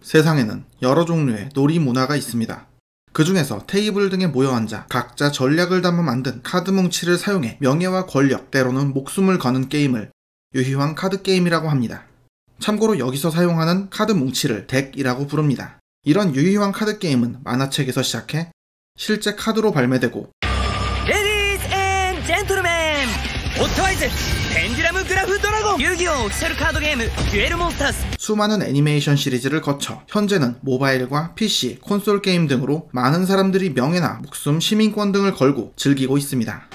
세상에는 여러 종류의 놀이 문화가 있습니다. 그 중에서 테이블 등에 모여 앉아 각자 전략을 담아 만든 카드 뭉치를 사용해 명예와 권력, 때로는 목숨을 거는 게임을 유희왕 카드게임이라고 합니다. 참고로 여기서 사용하는 카드 뭉치를 덱이라고 부릅니다. 이런 유희왕 카드게임은 만화책에서 시작해 실제 카드로 발매되고 레디스 앤 젠틀맨! 오토와이즈 펜듈럼 그래프 드래곤! 유기호 오피셜 카드 게임 듀엘 몬스터스! 수많은 애니메이션 시리즈를 거쳐 현재는 모바일과 PC, 콘솔 게임 등으로 많은 사람들이 명예나 목숨, 시민권 등을 걸고 즐기고 있습니다.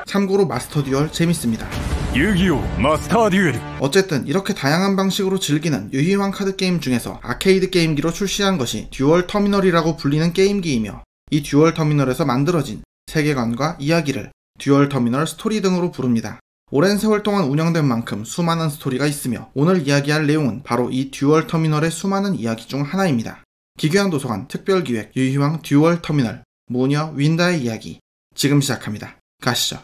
참고로 마스터 듀얼 재밌습니다. 유기호 마스터 듀엘. 어쨌든 이렇게 다양한 방식으로 즐기는 유희왕 카드게임 중에서 아케이드 게임기로 출시한 것이 듀얼 터미널이라고 불리는 게임기이며, 이 듀얼 터미널에서 만들어진 세계관과 이야기를 듀얼 터미널 스토리 등으로 부릅니다. 오랜 세월 동안 운영된 만큼 수많은 스토리가 있으며 오늘 이야기할 내용은 바로 이 듀얼 터미널의 수많은 이야기 중 하나입니다. 기괴한 도서관 특별기획 유희왕 듀얼 터미널 무녀 윈다의 이야기 지금 시작합니다. 가시죠.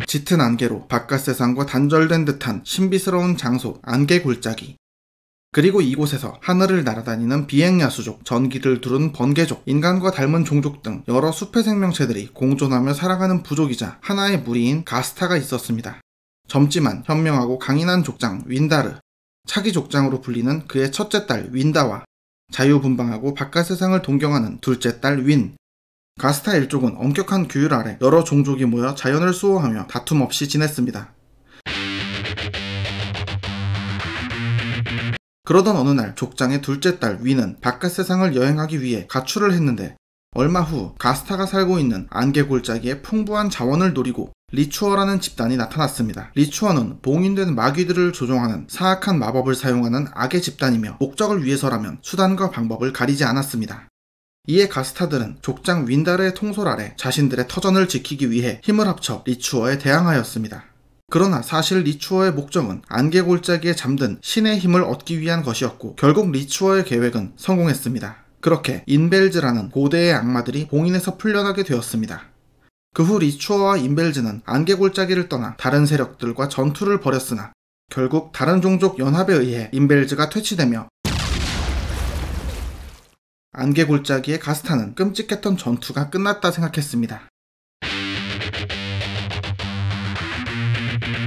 짙은 안개로 바깥 세상과 단절된 듯한 신비스러운 장소 안개 골짜기, 그리고 이곳에서 하늘을 날아다니는 비행야수족, 전기를 두른 번개족, 인간과 닮은 종족 등 여러 숲의 생명체들이 공존하며 살아가는 부족이자 하나의 무리인 가스타가 있었습니다. 젊지만 현명하고 강인한 족장 윈다르, 차기 족장으로 불리는 그의 첫째 딸 윈다와 자유분방하고 바깥 세상을 동경하는 둘째 딸 윈. 가스타 일족은 엄격한 규율 아래 여러 종족이 모여 자연을 수호하며 다툼 없이 지냈습니다. 그러던 어느 날 족장의 둘째 딸 윈은 바깥 세상을 여행하기 위해 가출을 했는데, 얼마 후 가스타가 살고 있는 안개 골짜기에 풍부한 자원을 노리고 리추어라는 집단이 나타났습니다. 리추어는 봉인된 마귀들을 조종하는 사악한 마법을 사용하는 악의 집단이며 목적을 위해서라면 수단과 방법을 가리지 않았습니다. 이에 가스타들은 족장 윈다르의 통솔 아래 자신들의 터전을 지키기 위해 힘을 합쳐 리추어에 대항하였습니다. 그러나 사실 리추어의 목적은 안개 골짜기에 잠든 신의 힘을 얻기 위한 것이었고, 결국 리추어의 계획은 성공했습니다. 그렇게 인벨즈라는 고대의 악마들이 봉인에서 풀려나게 되었습니다. 그 후 리추어와 인벨즈는 안개 골짜기를 떠나 다른 세력들과 전투를 벌였으나 결국 다른 종족 연합에 의해 인벨즈가 퇴치되며 안개 골짜기의 가스타는 끔찍했던 전투가 끝났다 생각했습니다.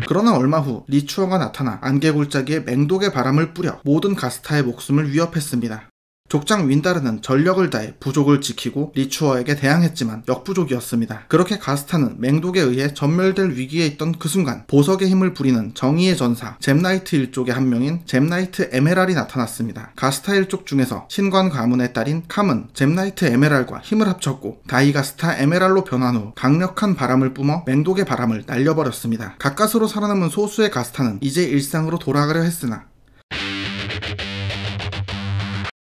그러나 얼마 후 리추어가 나타나 안개 골짜기에 맹독의 바람을 뿌려 모든 가스타의 목숨을 위협했습니다. 족장 윈다르는 전력을 다해 부족을 지키고 리추어에게 대항했지만 역부족이었습니다. 그렇게 가스타는 맹독에 의해 전멸될 위기에 있던 그 순간 보석의 힘을 부리는 정의의 전사 젬나이트 일족의 한 명인 젬나이트 에메랄이 나타났습니다. 가스타 일족 중에서 신관 가문의 딸인 캄은 젬나이트 에메랄과 힘을 합쳤고 다이가스타 에메랄로 변한 후 강력한 바람을 뿜어 맹독의 바람을 날려버렸습니다. 가까스로 살아남은 소수의 가스타는 이제 일상으로 돌아가려 했으나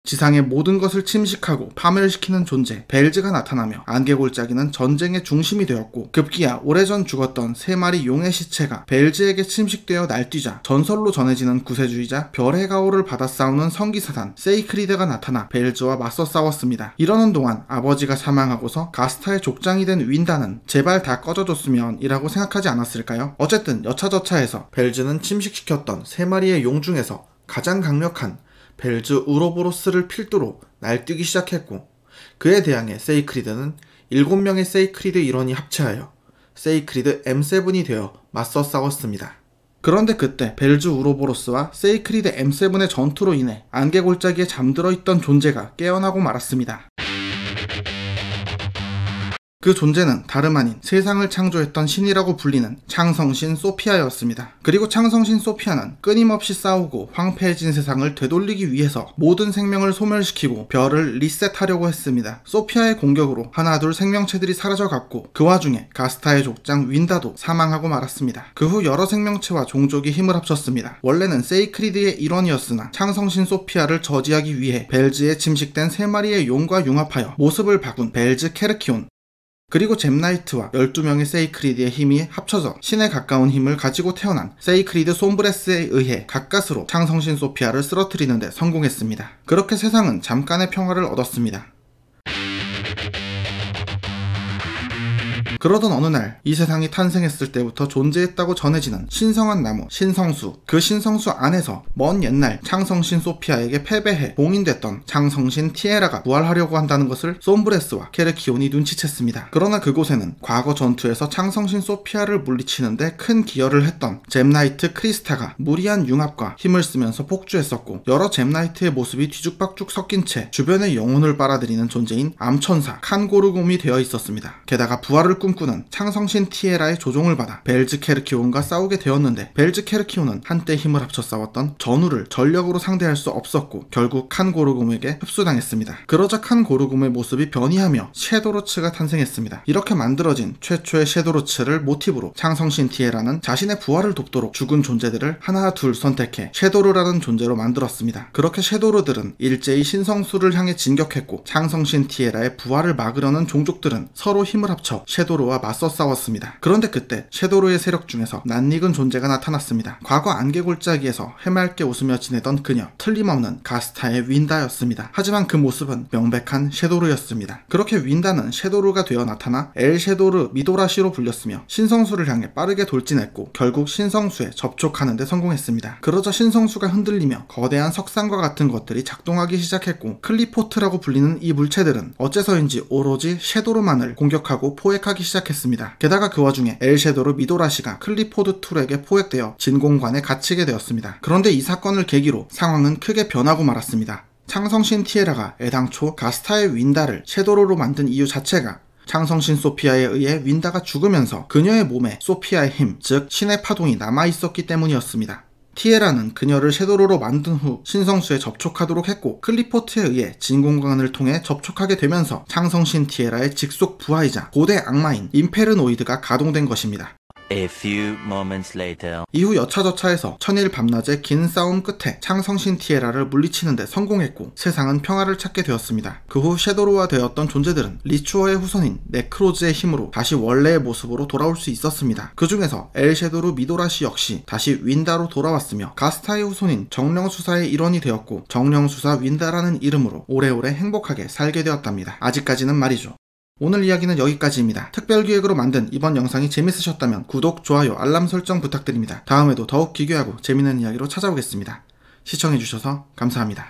지상의 모든 것을 침식하고 파멸시키는 존재 벨즈가 나타나며 안개 골짜기는 전쟁의 중심이 되었고, 급기야 오래전 죽었던 3마리 용의 시체가 벨즈에게 침식되어 날뛰자 전설로 전해지는 구세주의자 별의 가호를 받아 싸우는 성기사단 세이크리드가 나타나 벨즈와 맞서 싸웠습니다. 이러는 동안 아버지가 사망하고서 가스타의 족장이 된 윈다는 제발 다 꺼져줬으면 이라고 생각하지 않았을까요? 어쨌든 여차저차해서 벨즈는 침식시켰던 3마리의 용 중에서 가장 강력한 벨즈 우로보로스를 필두로 날뛰기 시작했고, 그에 대항해 세이크리드는 7명의 세이크리드 일원이 합체하여 세이크리드 M7이 되어 맞서 싸웠습니다. 그런데 그때 벨즈 우로보로스와 세이크리드 M7의 전투로 인해 안개 골짜기에 잠들어 있던 존재가 깨어나고 말았습니다. 그 존재는 다름 아닌 세상을 창조했던 신이라고 불리는 창성신 소피아였습니다. 그리고 창성신 소피아는 끊임없이 싸우고 황폐해진 세상을 되돌리기 위해서 모든 생명을 소멸시키고 별을 리셋하려고 했습니다. 소피아의 공격으로 하나둘 생명체들이 사라져갔고, 그 와중에 가스타의 족장 윈다도 사망하고 말았습니다. 그 후 여러 생명체와 종족이 힘을 합쳤습니다. 원래는 세이크리드의 일원이었으나 창성신 소피아를 저지하기 위해 벨즈에 침식된 3마리의 용과 융합하여 모습을 바꾼 벨즈 케르키온, 그리고 젬나이트와 12명의 세이크리드의 힘이 합쳐져 신에 가까운 힘을 가지고 태어난 세이크리드 솜브레스에 의해 가까스로 창성신 소피아를 쓰러뜨리는 데 성공했습니다. 그렇게 세상은 잠깐의 평화를 얻었습니다. 그러던 어느 날 이 세상이 탄생했을 때부터 존재했다고 전해지는 신성한 나무 신성수, 그 신성수 안에서 먼 옛날 창성신 소피아에게 패배해 봉인됐던 창성신 티에라가 부활하려고 한다는 것을 솜브레스와 케르키온이 눈치챘습니다. 그러나 그곳에는 과거 전투에서 창성신 소피아를 물리치는데 큰 기여를 했던 잼나이트 크리스타가 무리한 융합과 힘을 쓰면서 폭주했었고, 여러 잼나이트의 모습이 뒤죽박죽 섞인 채 주변의 영혼을 빨아들이는 존재인 암천사 칸고르곰이 되어 있었습니다. 게다가 부활을 꿈꾸는 창성신 티에라의 조종을 받아 벨즈 케르키온과 싸우게 되었는데, 벨즈 케르키온은 한때 힘을 합쳐 싸웠던 전우를 전력으로 상대할 수 없었고 결국 칸고르곰에게 흡수당했습니다. 그러자 칸고르곰의 모습이 변이하며 섀도로츠가 탄생했습니다. 이렇게 만들어진 최초의 섀도로츠를 모티브로 창성신 티에라는 자신의 부활을 돕도록 죽은 존재들을 하나 둘 선택해 섀도르라는 존재로 만들었습니다. 그렇게 섀도르들은 일제히 신성수를 향해 진격했고, 창성신 티에라의 부활을 막으려는 종족들은 서로 힘을 합쳐 섀도르와 맞서 싸웠습니다. 그런데 그때 섀도르의 세력 중에서 낯익은 존재가 나타났습니다. 과거 안개골짜기에서 해맑게 웃으며 지내던 그녀, 틀림없는 가스타의 윈다였습니다. 하지만 그 모습은 명백한 섀도르였습니다. 그렇게 윈다는 섀도르가 되어 나타나 엘 섀도르 미도라시로 불렸으며 신성수를 향해 빠르게 돌진했고 결국 신성수에 접촉하는 데 성공했습니다. 그러자 신성수가 흔들리며 거대한 석상과 같은 것들이 작동하기 시작했고, 클리포트라고 불리는 이 물체들은 어째서인지 오로지 섀도르만을 공격하고 포획하기 시작했습니다. 게다가 그 와중에 엘 섀도르 미도라시가 클리포드 툴에게 포획되어 진공관에 갇히게 되었습니다. 그런데 이 사건을 계기로 상황은 크게 변하고 말았습니다. 창성신 티에라가 애당초 가스타의 윈다를 섀도르로 만든 이유 자체가 창성신 소피아에 의해 윈다가 죽으면서 그녀의 몸에 소피아의 힘, 즉 신의 파동이 남아있었기 때문이었습니다. 티에라는 그녀를 섀도르로 만든 후 신성수에 접촉하도록 했고, 클리포트에 의해 진공관을 통해 접촉하게 되면서 창성신 티에라의 직속 부하이자 고대 악마인 임페르노이드가 가동된 것입니다. A few moments later. 이후 여차저차해서 천일 밤낮의 긴 싸움 끝에 창성신 티에라를 물리치는데 성공했고 세상은 평화를 찾게 되었습니다. 그 후 섀도르화 되었던 존재들은 리추어의 후손인 네크로즈의 힘으로 다시 원래의 모습으로 돌아올 수 있었습니다. 그 중에서 엘 섀도르 미도라시 역시 다시 윈다로 돌아왔으며 가스타의 후손인 정령수사의 일원이 되었고, 정령수사 윈다라는 이름으로 오래오래 행복하게 살게 되었답니다. 아직까지는 말이죠. 오늘 이야기는 여기까지입니다. 특별기획으로 만든 이번 영상이 재밌으셨다면 구독, 좋아요, 알람 설정 부탁드립니다. 다음에도 더욱 기괴하고 재밌는 이야기로 찾아오겠습니다. 시청해주셔서 감사합니다.